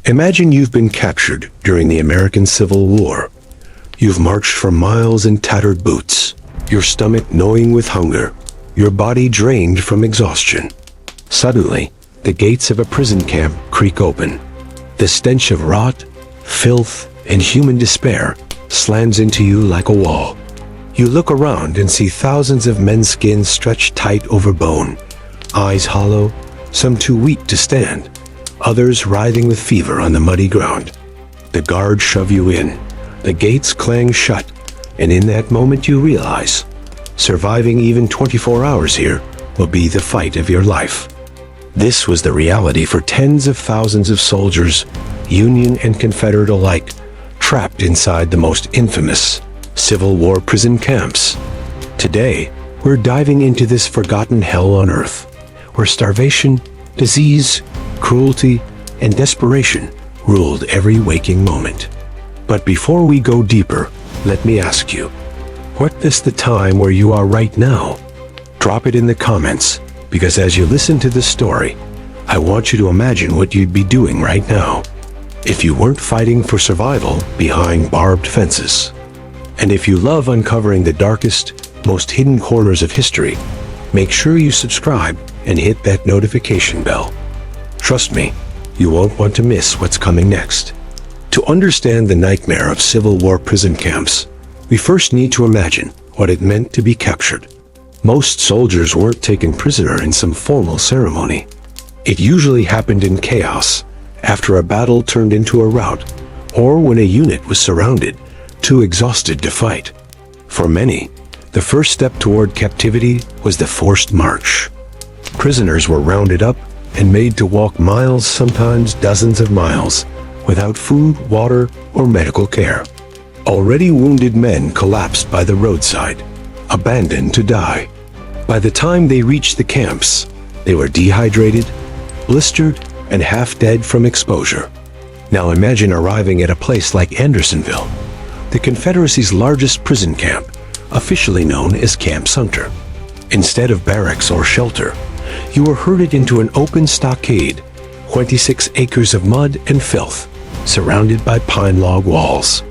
Imagine you've been captured during the American Civil War. You've marched for miles in tattered boots, your stomach gnawing with hunger, your body drained from exhaustion. Suddenly, the gates of a prison camp creak open. The stench of rot, filth, and human despair slants into you like a wall. You look around and see thousands of men's skins stretched tight over bone, eyes hollow, some too weak to stand, others writhing with fever on the muddy ground. The guards shove you in, the gates clang shut, and in that moment you realize, surviving even 24 hours here will be the fight of your life. This was the reality for tens of thousands of soldiers, Union and Confederate alike, trapped inside the most infamous Civil War prison camps. Today, we're diving into this forgotten hell on earth, where starvation, disease, cruelty, and desperation ruled every waking moment. But before we go deeper, let me ask you, what is the time where you are right now? Drop it in the comments, because as you listen to this story, I want you to imagine what you'd be doing right now if you weren't fighting for survival behind barbed fences. And if you love uncovering the darkest, most hidden corners of history, make sure you subscribe and hit that notification bell. Trust me, you won't want to miss what's coming next. To understand the nightmare of Civil War prison camps, we first need to imagine what it meant to be captured. Most soldiers weren't taken prisoner in some formal ceremony. It usually happened in chaos, after a battle turned into a rout, or when a unit was surrounded, too exhausted to fight. For many, the first step toward captivity was the forced march. Prisoners were rounded up and made to walk miles, sometimes dozens of miles, without food, water, or medical care. Already wounded men collapsed by the roadside, abandoned to die. By the time they reached the camps, they were dehydrated, blistered, and half dead from exposure. Now imagine arriving at a place like Andersonville, the Confederacy's largest prison camp, officially known as Camp Sumter. Instead of barracks or shelter, you were herded into an open stockade, 26 acres of mud and filth, surrounded by pine log walls.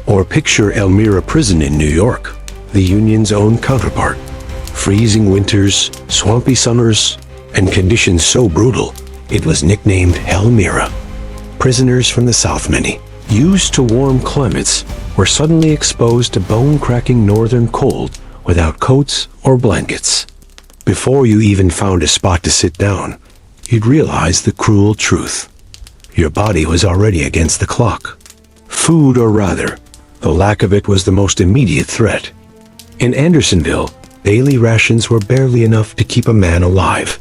Or picture Elmira Prison in New York, the Union's own counterpart. Freezing winters, swampy summers, and conditions so brutal, it was nicknamed Elmira. Prisoners from the South, many, used to warm climates, were suddenly exposed to bone-cracking northern cold without coats or blankets. Before you even found a spot to sit down, you'd realize the cruel truth. Your body was already against the clock. Food, or rather, the lack of it, was the most immediate threat. In Andersonville, daily rations were barely enough to keep a man alive.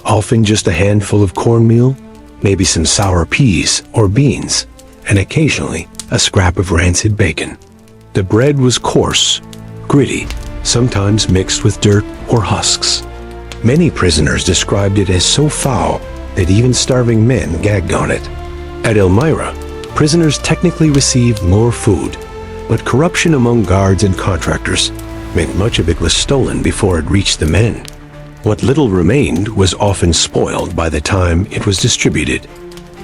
Often just a handful of cornmeal, maybe some sour peas or beans, and occasionally a scrap of rancid bacon. The bread was coarse, gritty, sometimes mixed with dirt or husks. Many prisoners described it as so foul that even starving men gagged on it. At Elmira, prisoners technically received more food, but corruption among guards and contractors meant much of it was stolen before it reached the men. What little remained was often spoiled by the time it was distributed.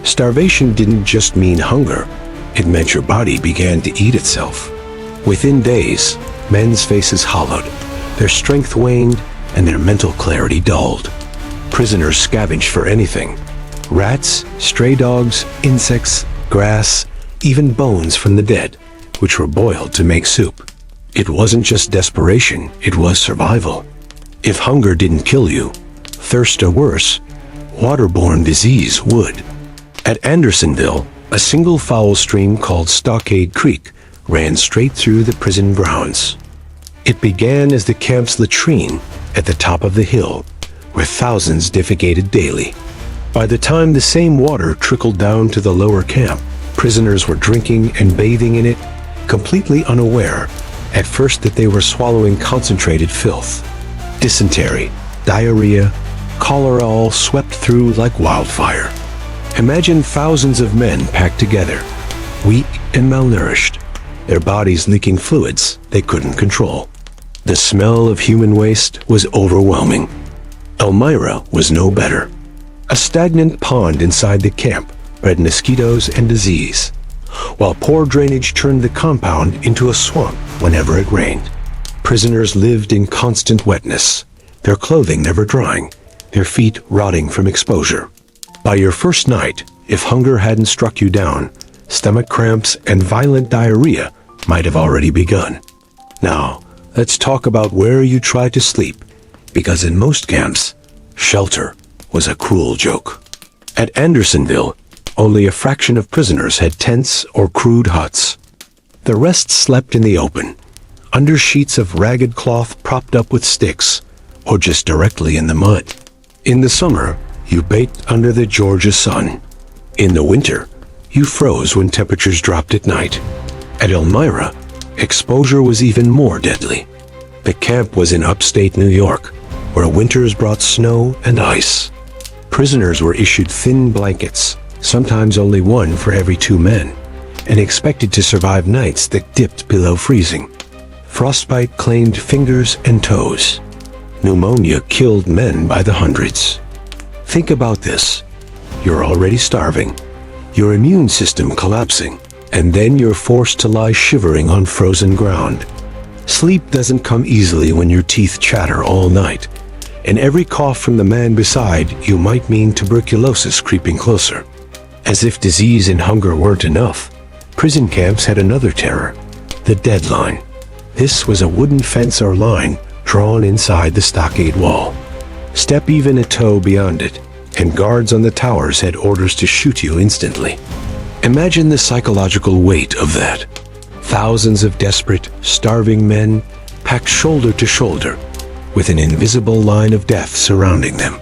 Starvation didn't just mean hunger, it meant your body began to eat itself. Within days, men's faces hollowed, their strength waned, and their mental clarity dulled. Prisoners scavenged for anything: rats, stray dogs, insects, grass, even bones from the dead, which were boiled to make soup. It wasn't just desperation, it was survival. If hunger didn't kill you, thirst, or worse, waterborne disease would. At Andersonville, a single foul stream called Stockade Creek ran straight through the prison grounds. It began as the camp's latrine at the top of the hill, where thousands defecated daily. By the time the same water trickled down to the lower camp, prisoners were drinking and bathing in it, completely unaware at first that they were swallowing concentrated filth. Dysentery, diarrhea, cholera all swept through like wildfire. Imagine thousands of men packed together, weak and malnourished, their bodies leaking fluids they couldn't control. The smell of human waste was overwhelming. Elmira was no better. A stagnant pond inside the camp, spread mosquitoes and disease, while poor drainage turned the compound into a swamp whenever it rained. Prisoners lived in constant wetness, their clothing never drying, their feet rotting from exposure. By your first night, if hunger hadn't struck you down, stomach cramps and violent diarrhea might have already begun. Now, let's talk about where you try to sleep, because in most camps, shelter was a cruel joke. At Andersonville, only a fraction of prisoners had tents or crude huts. The rest slept in the open, under sheets of ragged cloth propped up with sticks, or just directly in the mud. In the summer, you baked under the Georgia sun. In the winter, you froze when temperatures dropped at night. At Elmira, exposure was even more deadly. The camp was in upstate New York, where winters brought snow and ice. Prisoners were issued thin blankets, sometimes only one for every 2 men, and expected to survive nights that dipped below freezing. Frostbite claimed fingers and toes. Pneumonia killed men by the hundreds. Think about this. You're already starving, your immune system collapsing, and then you're forced to lie shivering on frozen ground. Sleep doesn't come easily when your teeth chatter all night, and every cough from the man beside you might mean tuberculosis creeping closer. As if disease and hunger weren't enough, prison camps had another terror, the deadline. This was a wooden fence or line drawn inside the stockade wall. Step even a toe beyond it, and guards on the towers had orders to shoot you instantly. Imagine the psychological weight of that. Thousands of desperate, starving men packed shoulder to shoulder, with an invisible line of death surrounding them.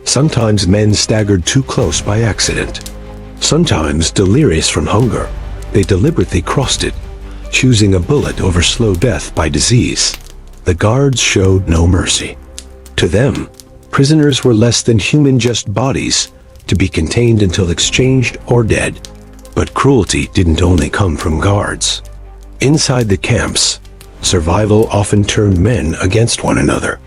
Sometimes men staggered too close by accident. Sometimes, delirious from hunger, they deliberately crossed it, choosing a bullet over slow death by disease. The guards showed no mercy. To them, prisoners were less than human, just bodies, to be contained until exchanged or dead. But cruelty didn't only come from guards. Inside the camps, survival often turned men against one another.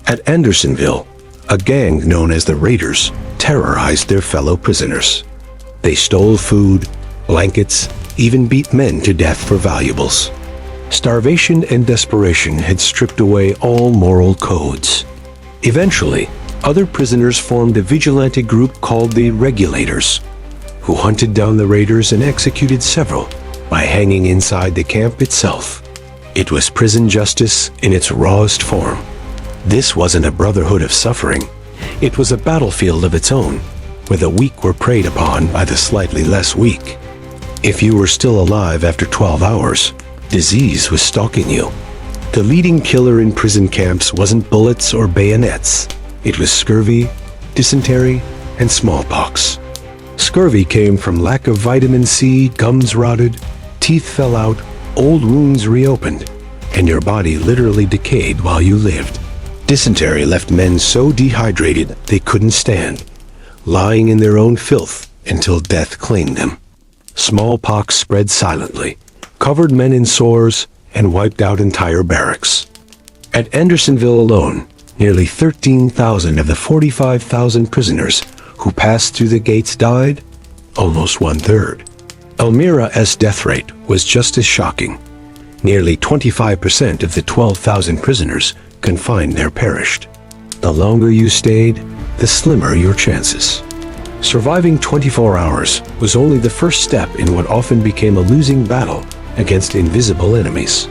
At Andersonville, a gang known as the Raiders terrorized their fellow prisoners. They stole food, blankets, even beat men to death for valuables. Starvation and desperation had stripped away all moral codes. Eventually, other prisoners formed a vigilante group called the Regulators, who hunted down the raiders and executed several by hanging inside the camp itself. It was prison justice in its rawest form. This wasn't a brotherhood of suffering. It was a battlefield of its own, where the weak were preyed upon by the slightly less weak. If you were still alive after 12 hours, disease was stalking you. The leading killer in prison camps wasn't bullets or bayonets. It was scurvy, dysentery, and smallpox. Scurvy came from lack of vitamin C, gums rotted, teeth fell out, old wounds reopened, and your body literally decayed while you lived. Dysentery left men so dehydrated they couldn't stand, lying in their own filth until death claimed them. Smallpox spread silently, covered men in sores, and wiped out entire barracks. At Andersonville alone, nearly 13,000 of the 45,000 prisoners who passed through the gates died, almost 1/3. Elmira's death rate was just as shocking. Nearly 25% of the 12,000 prisoners confined there perished. The longer you stayed, the slimmer your chances. Surviving 24 hours was only the first step in what often became a losing battle against invisible enemies.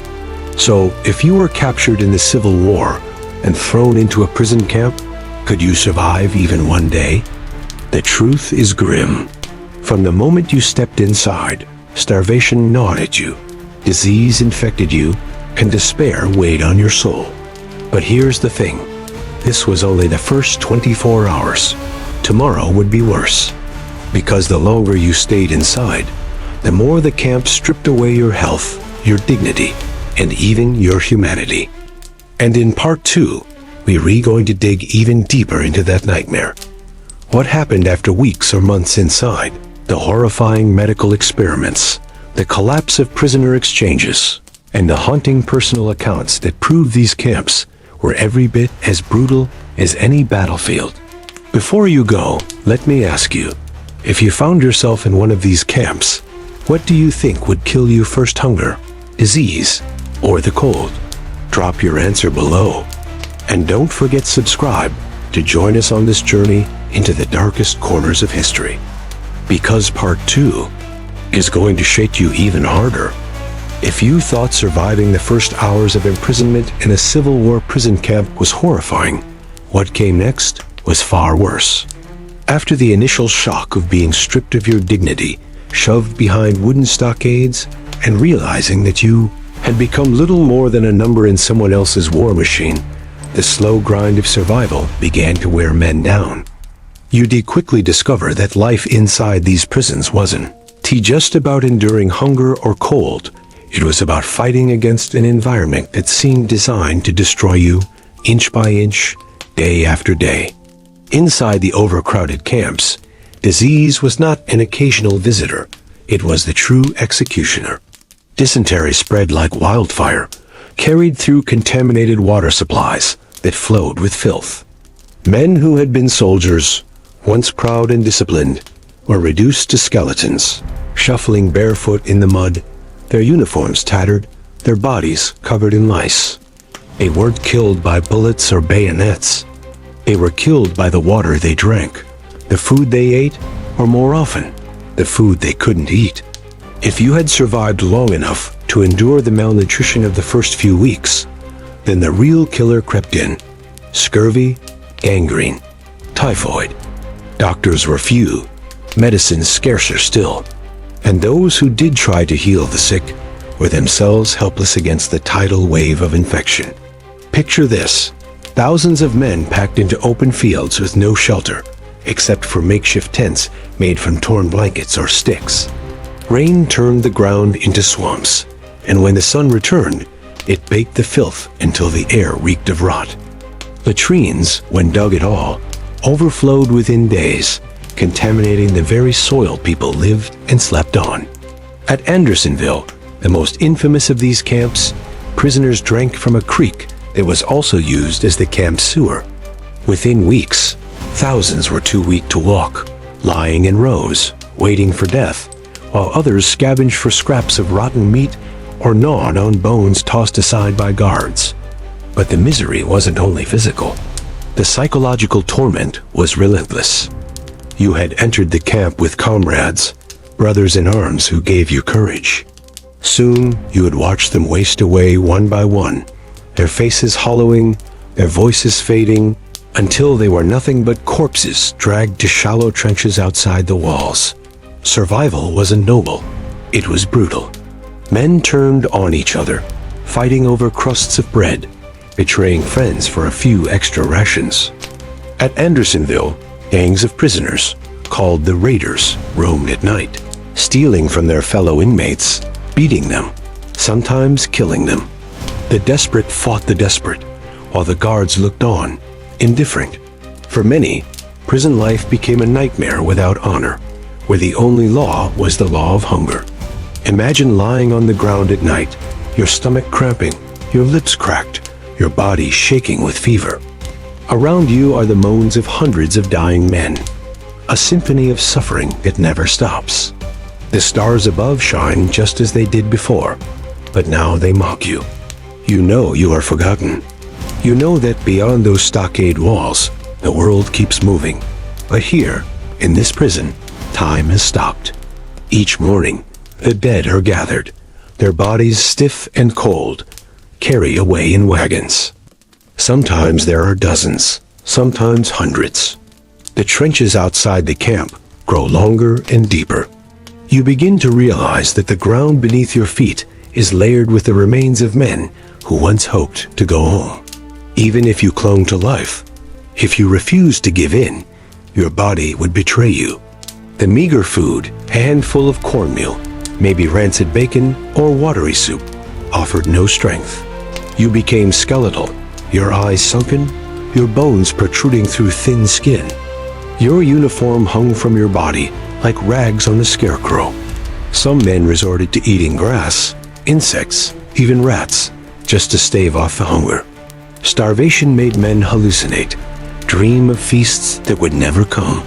So, if you were captured in the Civil War and thrown into a prison camp, could you survive even one day? The truth is grim. From the moment you stepped inside, starvation gnawed at you, disease infected you, and despair weighed on your soul. But here's the thing. This was only the first 24 hours. Tomorrow would be worse. Because the longer you stayed inside, the more the camp stripped away your health, your dignity, and even your humanity. And in part 2, we're going to dig even deeper into that nightmare. What happened after weeks or months inside? The horrifying medical experiments, the collapse of prisoner exchanges, and the haunting personal accounts that prove these camps were every bit as brutal as any battlefield. Before you go, let me ask you, If you found yourself in one of these camps, what do you think would kill you first? Hunger, disease, or the cold? Drop your answer below. And don't forget subscribe to join us on this journey into the darkest corners of history. Because part 2 is going to shake you even harder. If you thought surviving the first hours of imprisonment in a Civil War prison camp was horrifying, what came next was far worse. After the initial shock of being stripped of your dignity, shoved behind wooden stockades, and realizing that you had become little more than a number in someone else's war machine, the slow grind of survival began to wear men down. You'd quickly discover that life inside these prisons wasn't just about enduring hunger or cold. It was about fighting against an environment that seemed designed to destroy you inch by inch, day after day. Inside the overcrowded camps, disease was not an occasional visitor. It was the true executioner. Dysentery spread like wildfire, carried through contaminated water supplies that flowed with filth. Men who had been soldiers, once proud and disciplined, were reduced to skeletons, shuffling barefoot in the mud, their uniforms tattered, their bodies covered in lice. They weren't killed by bullets or bayonets. They were killed by the water they drank, the food they ate, or more often, the food they couldn't eat. If you had survived long enough to endure the malnutrition of the first few weeks, then the real killer crept in. Scurvy, gangrene, typhoid. Doctors were few, medicines scarcer still, and those who did try to heal the sick were themselves helpless against the tidal wave of infection. Picture this: thousands of men packed into open fields with no shelter, except for makeshift tents made from torn blankets or sticks. Rain turned the ground into swamps, and when the sun returned, it baked the filth until the air reeked of rot. Latrines, when dug at all, overflowed within days, contaminating the very soil people lived and slept on. At Andersonville, the most infamous of these camps, prisoners drank from a creek that was also used as the camp sewer. Within weeks, thousands were too weak to walk, lying in rows, waiting for death, while others scavenged for scraps of rotten meat or gnawed on bones tossed aside by guards. But the misery wasn't only physical. The psychological torment was relentless. You had entered the camp with comrades, brothers in arms who gave you courage. Soon, you would watch them waste away one by one, their faces hollowing, their voices fading, until they were nothing but corpses dragged to shallow trenches outside the walls. Survival wasn't noble, it was brutal. Men turned on each other, fighting over crusts of bread, betraying friends for a few extra rations. At Andersonville, gangs of prisoners, called the Raiders, roamed at night, stealing from their fellow inmates, beating them, sometimes killing them. The desperate fought the desperate, while the guards looked on, indifferent. For many, prison life became a nightmare without honor, where the only law was the law of hunger. Imagine lying on the ground at night, your stomach cramping, your lips cracked, your body shaking with fever. Around you are the moans of hundreds of dying men, a symphony of suffering that never stops. The stars above shine just as they did before, but now they mock you. You know you are forgotten. You know that beyond those stockade walls, the world keeps moving. But here, in this prison, time has stopped. Each morning, the dead are gathered, their bodies stiff and cold, carried away in wagons. Sometimes there are dozens, sometimes hundreds. The trenches outside the camp grow longer and deeper. You begin to realize that the ground beneath your feet is layered with the remains of men who once hoped to go home. Even if you clung to life, if you refused to give in, your body would betray you. The meager food, a handful of cornmeal, maybe rancid bacon or watery soup, offered no strength. You became skeletal, your eyes sunken, your bones protruding through thin skin. Your uniform hung from your body like rags on a scarecrow. Some men resorted to eating grass, insects, even rats, just to stave off the hunger. Starvation made men hallucinate, dream of feasts that would never come.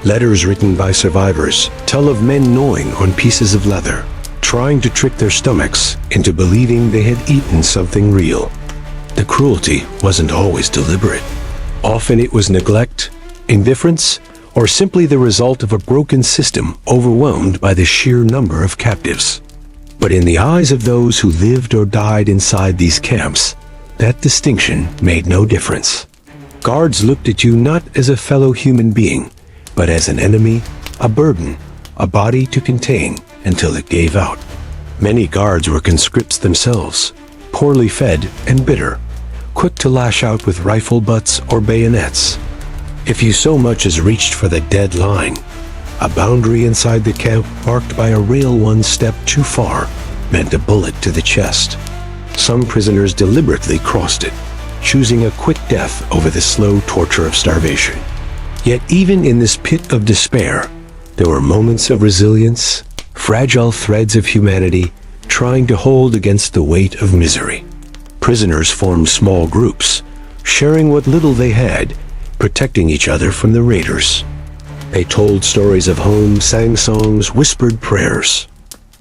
Letters written by survivors tell of men gnawing on pieces of leather, trying to trick their stomachs into believing they had eaten something real. The cruelty wasn't always deliberate. Often it was neglect, indifference, or simply the result of a broken system overwhelmed by the sheer number of captives. But in the eyes of those who lived or died inside these camps, that distinction made no difference. Guards looked at you not as a fellow human being, but as an enemy, a burden, a body to contain until it gave out. Many guards were conscripts themselves, poorly fed and bitter, quick to lash out with rifle butts or bayonets. If you so much as reached for the dead line, a boundary inside the camp marked by a rail one step too far meant a bullet to the chest. Some prisoners deliberately crossed it, choosing a quick death over the slow torture of starvation. Yet even in this pit of despair, there were moments of resilience, fragile threads of humanity trying to hold against the weight of misery. Prisoners formed small groups, sharing what little they had, protecting each other from the raiders. They told stories of home, sang songs, whispered prayers.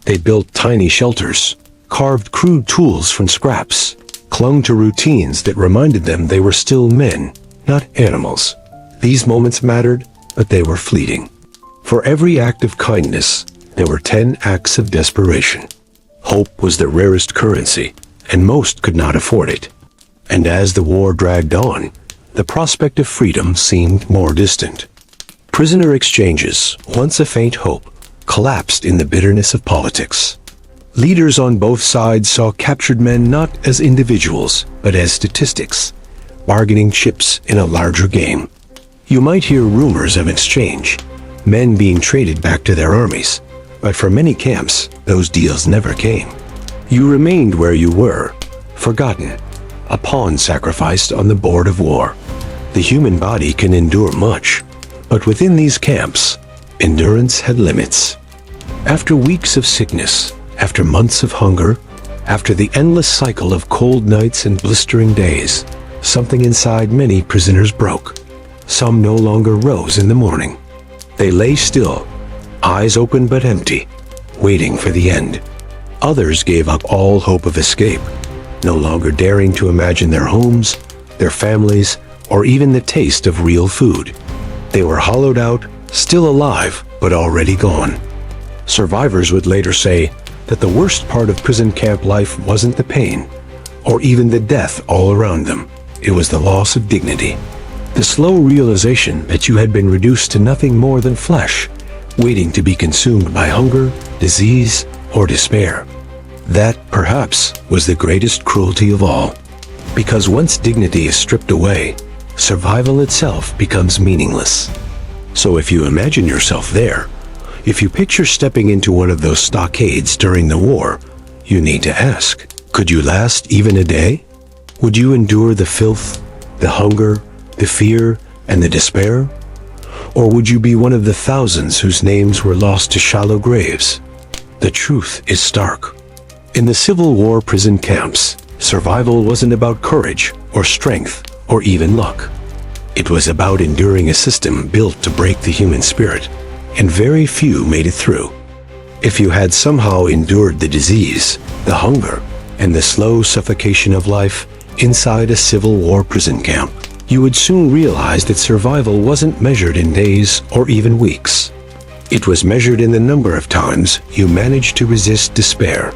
They built tiny shelters, carved crude tools from scraps, clung to routines that reminded them they were still men, not animals. These moments mattered, but they were fleeting. For every act of kindness, there were 10 acts of desperation. Hope was the rarest currency, and most could not afford it. And as the war dragged on, the prospect of freedom seemed more distant. Prisoner exchanges, once a faint hope, collapsed in the bitterness of politics. Leaders on both sides saw captured men not as individuals, but as statistics, bargaining chips in a larger game. You might hear rumors of exchange, men being traded back to their armies, but for many camps, those deals never came. You remained where you were, forgotten, a pawn sacrificed on the board of war. The human body can endure much, but within these camps, endurance had limits. After weeks of sickness, after months of hunger, after the endless cycle of cold nights and blistering days, something inside many prisoners broke. Some no longer rose in the morning. They lay still, eyes open but empty, waiting for the end. Others gave up all hope of escape, no longer daring to imagine their homes, their families, or even the taste of real food. They were hollowed out, still alive, but already gone. Survivors would later say that the worst part of prison camp life wasn't the pain, or even the death all around them. It was the loss of dignity. The slow realization that you had been reduced to nothing more than flesh, waiting to be consumed by hunger, disease, or despair. That, perhaps, was the greatest cruelty of all. Because once dignity is stripped away, survival itself becomes meaningless. So if you imagine yourself there, if you picture stepping into one of those stockades during the war, you need to ask, could you last even a day? Would you endure the filth, the hunger, the fear, and the despair? Or would you be one of the thousands whose names were lost to shallow graves? The truth is stark. In the Civil War prison camps, survival wasn't about courage or strength or even luck. It was about enduring a system built to break the human spirit, and very few made it through. If you had somehow endured the disease, the hunger, and the slow suffocation of life inside a Civil War prison camp, you would soon realize that survival wasn't measured in days or even weeks. It was measured in the number of times you managed to resist despair.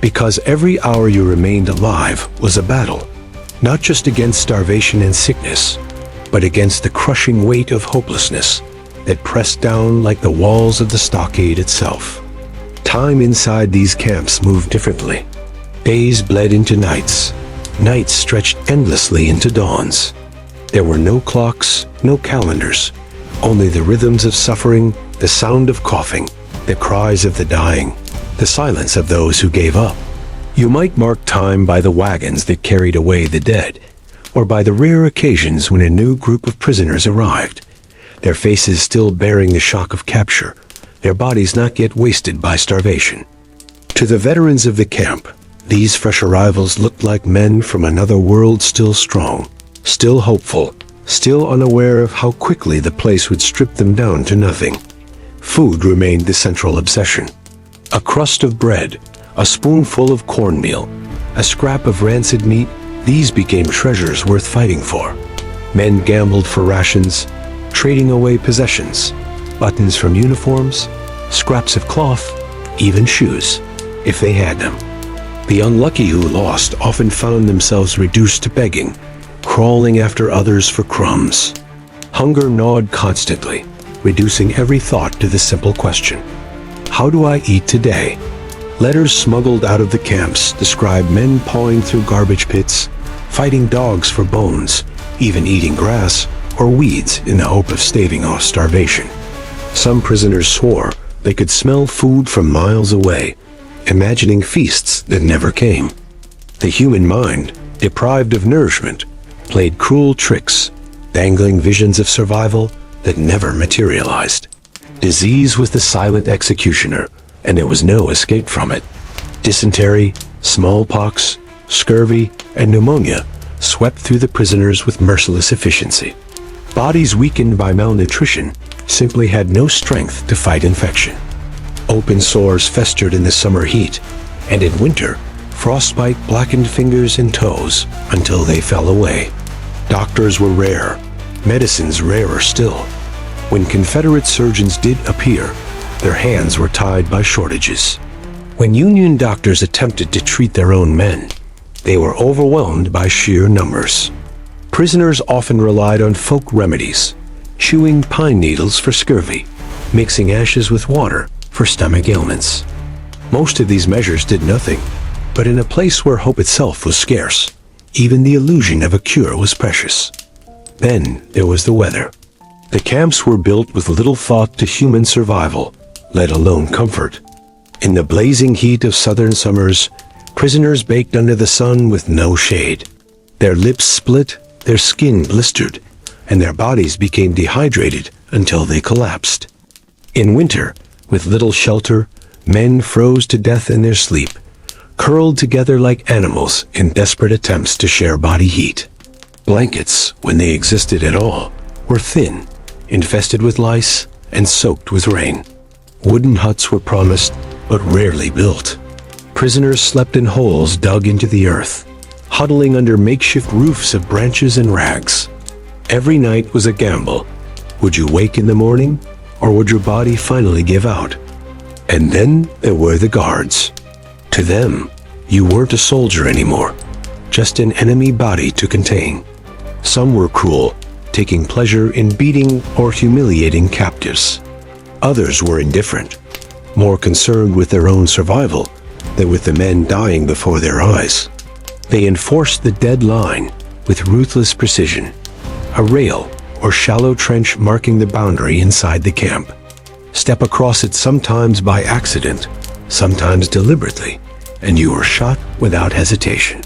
Because every hour you remained alive was a battle, not just against starvation and sickness, but against the crushing weight of hopelessness that pressed down like the walls of the stockade itself. Time inside these camps moved differently. Days bled into nights. Nights stretched endlessly into dawns. There were no clocks, no calendars, only the rhythms of suffering, the sound of coughing, the cries of the dying, the silence of those who gave up. You might mark time by the wagons that carried away the dead, or by the rare occasions when a new group of prisoners arrived, their faces still bearing the shock of capture, their bodies not yet wasted by starvation. To the veterans of the camp, these fresh arrivals looked like men from another world, still strong, still hopeful, still unaware of how quickly the place would strip them down to nothing. Food remained the central obsession. A crust of bread, a spoonful of cornmeal, a scrap of rancid meat, these became treasures worth fighting for. Men gambled for rations, trading away possessions, buttons from uniforms, scraps of cloth, even shoes, if they had them. The unlucky who lost often found themselves reduced to begging, crawling after others for crumbs. Hunger gnawed constantly, reducing every thought to the simple question, how do I eat today? Letters smuggled out of the camps describe men pawing through garbage pits, fighting dogs for bones, even eating grass or weeds in the hope of staving off starvation. Some prisoners swore they could smell food from miles away, imagining feasts that never came. The human mind, deprived of nourishment, played cruel tricks, dangling visions of survival that never materialized. Disease was the silent executioner, and there was no escape from it. Dysentery, smallpox, scurvy, and pneumonia swept through the prisoners with merciless efficiency. Bodies weakened by malnutrition simply had no strength to fight infection. Open sores festered in the summer heat, and in winter, frostbite blackened fingers and toes until they fell away. Doctors were rare, medicines rarer still. When Confederate surgeons did appear, their hands were tied by shortages. When Union doctors attempted to treat their own men, they were overwhelmed by sheer numbers. Prisoners often relied on folk remedies, chewing pine needles for scurvy, mixing ashes with water for stomach ailments. Most of these measures did nothing, but in a place where hope itself was scarce, even the illusion of a cure was precious. Then there was the weather. The camps were built with little thought to human survival, let alone comfort. In the blazing heat of southern summers, prisoners baked under the sun with no shade. Their lips split, their skin blistered, and their bodies became dehydrated until they collapsed. In winter, with little shelter, men froze to death in their sleep, curled together like animals in desperate attempts to share body heat. Blankets, when they existed at all, were thin, infested with lice, and soaked with rain. Wooden huts were promised, but rarely built. Prisoners slept in holes dug into the earth, huddling under makeshift roofs of branches and rags. Every night was a gamble. Would you wake in the morning, or would your body finally give out? And then there were the guards. To them, you weren't a soldier anymore, just an enemy body to contain. Some were cruel, taking pleasure in beating or humiliating captives. Others were indifferent, more concerned with their own survival than with the men dying before their eyes. They enforced the dead line with ruthless precision, a rail or shallow trench marking the boundary inside the camp. Step across it sometimes by accident, sometimes deliberately, and you were shot without hesitation.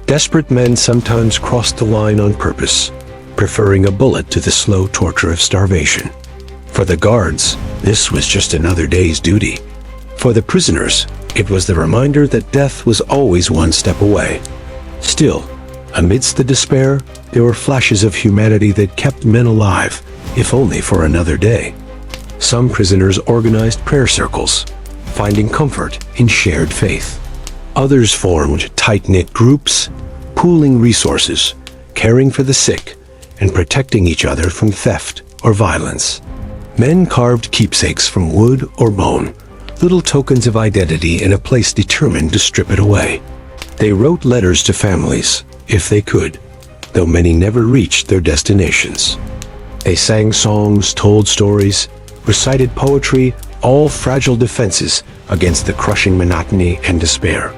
Desperate men sometimes crossed the line on purpose, preferring a bullet to the slow torture of starvation. For the guards, this was just another day's duty. For the prisoners, it was the reminder that death was always one step away. Still, amidst the despair, there were flashes of humanity that kept men alive, if only for another day. Some prisoners organized prayer circles, finding comfort in shared faith. Others formed tight-knit groups, pooling resources, caring for the sick, and protecting each other from theft or violence. Men carved keepsakes from wood or bone, little tokens of identity in a place determined to strip it away. They wrote letters to families, if they could, though many never reached their destinations. They sang songs, told stories, recited poetry, all fragile defenses against the crushing monotony and despair.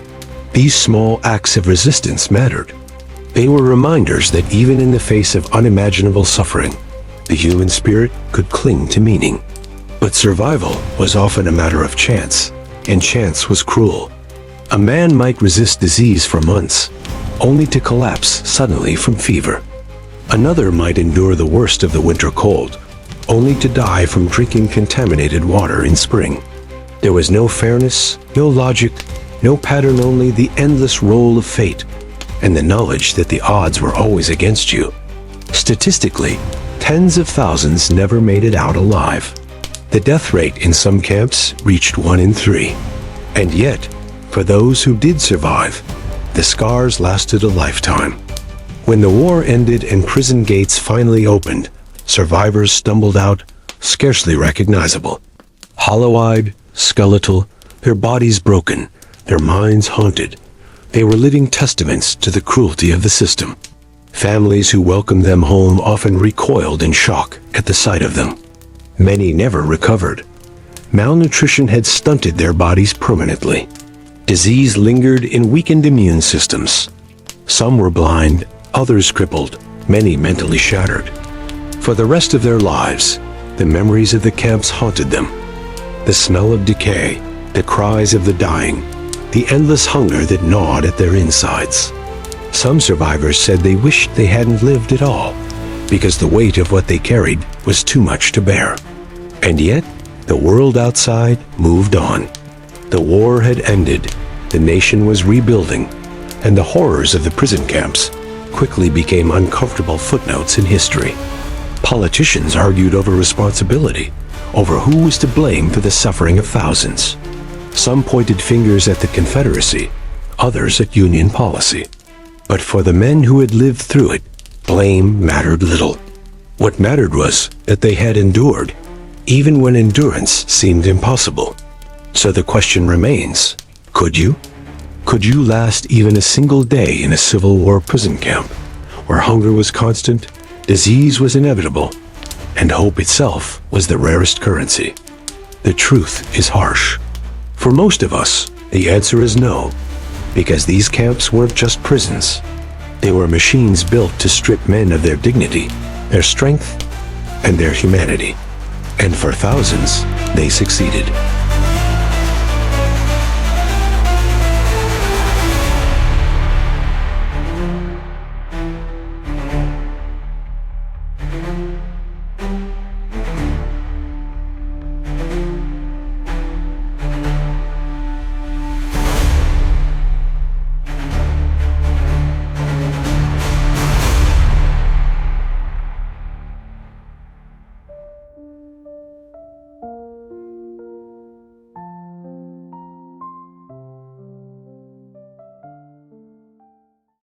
These small acts of resistance mattered. They were reminders that even in the face of unimaginable suffering, the human spirit could cling to meaning. But survival was often a matter of chance, and chance was cruel. A man might resist disease for months, only to collapse suddenly from fever. Another might endure the worst of the winter cold, only to die from drinking contaminated water in spring. There was no fairness, no logic, no pattern, only the endless roll of fate, and the knowledge that the odds were always against you. Statistically, tens of thousands never made it out alive. The death rate in some camps reached 1 in 3. And yet, for those who did survive, the scars lasted a lifetime. When the war ended and prison gates finally opened, survivors stumbled out, scarcely recognizable. Hollow-eyed, skeletal, their bodies broken, their minds haunted. They were living testaments to the cruelty of the system. Families who welcomed them home often recoiled in shock at the sight of them. Many never recovered. Malnutrition had stunted their bodies permanently. Disease lingered in weakened immune systems. Some were blind, others crippled, many mentally shattered. For the rest of their lives, the memories of the camps haunted them. The smell of decay, the cries of the dying, the endless hunger that gnawed at their insides. Some survivors said they wished they hadn't lived at all, because the weight of what they carried was too much to bear. And yet, the world outside moved on. The war had ended, the nation was rebuilding, and the horrors of the prison camps quickly became uncomfortable footnotes in history. Politicians argued over responsibility, over who was to blame for the suffering of thousands. Some pointed fingers at the Confederacy, others at Union policy. But for the men who had lived through it, blame mattered little. What mattered was that they had endured, even when endurance seemed impossible. So the question remains, could you? Could you last even a single day in a Civil War prison camp, where hunger was constant, disease was inevitable, and hope itself was the rarest currency? The truth is harsh. For most of us, the answer is no, because these camps weren't just prisons. They were machines built to strip men of their dignity, their strength, and their humanity. And for thousands, they succeeded.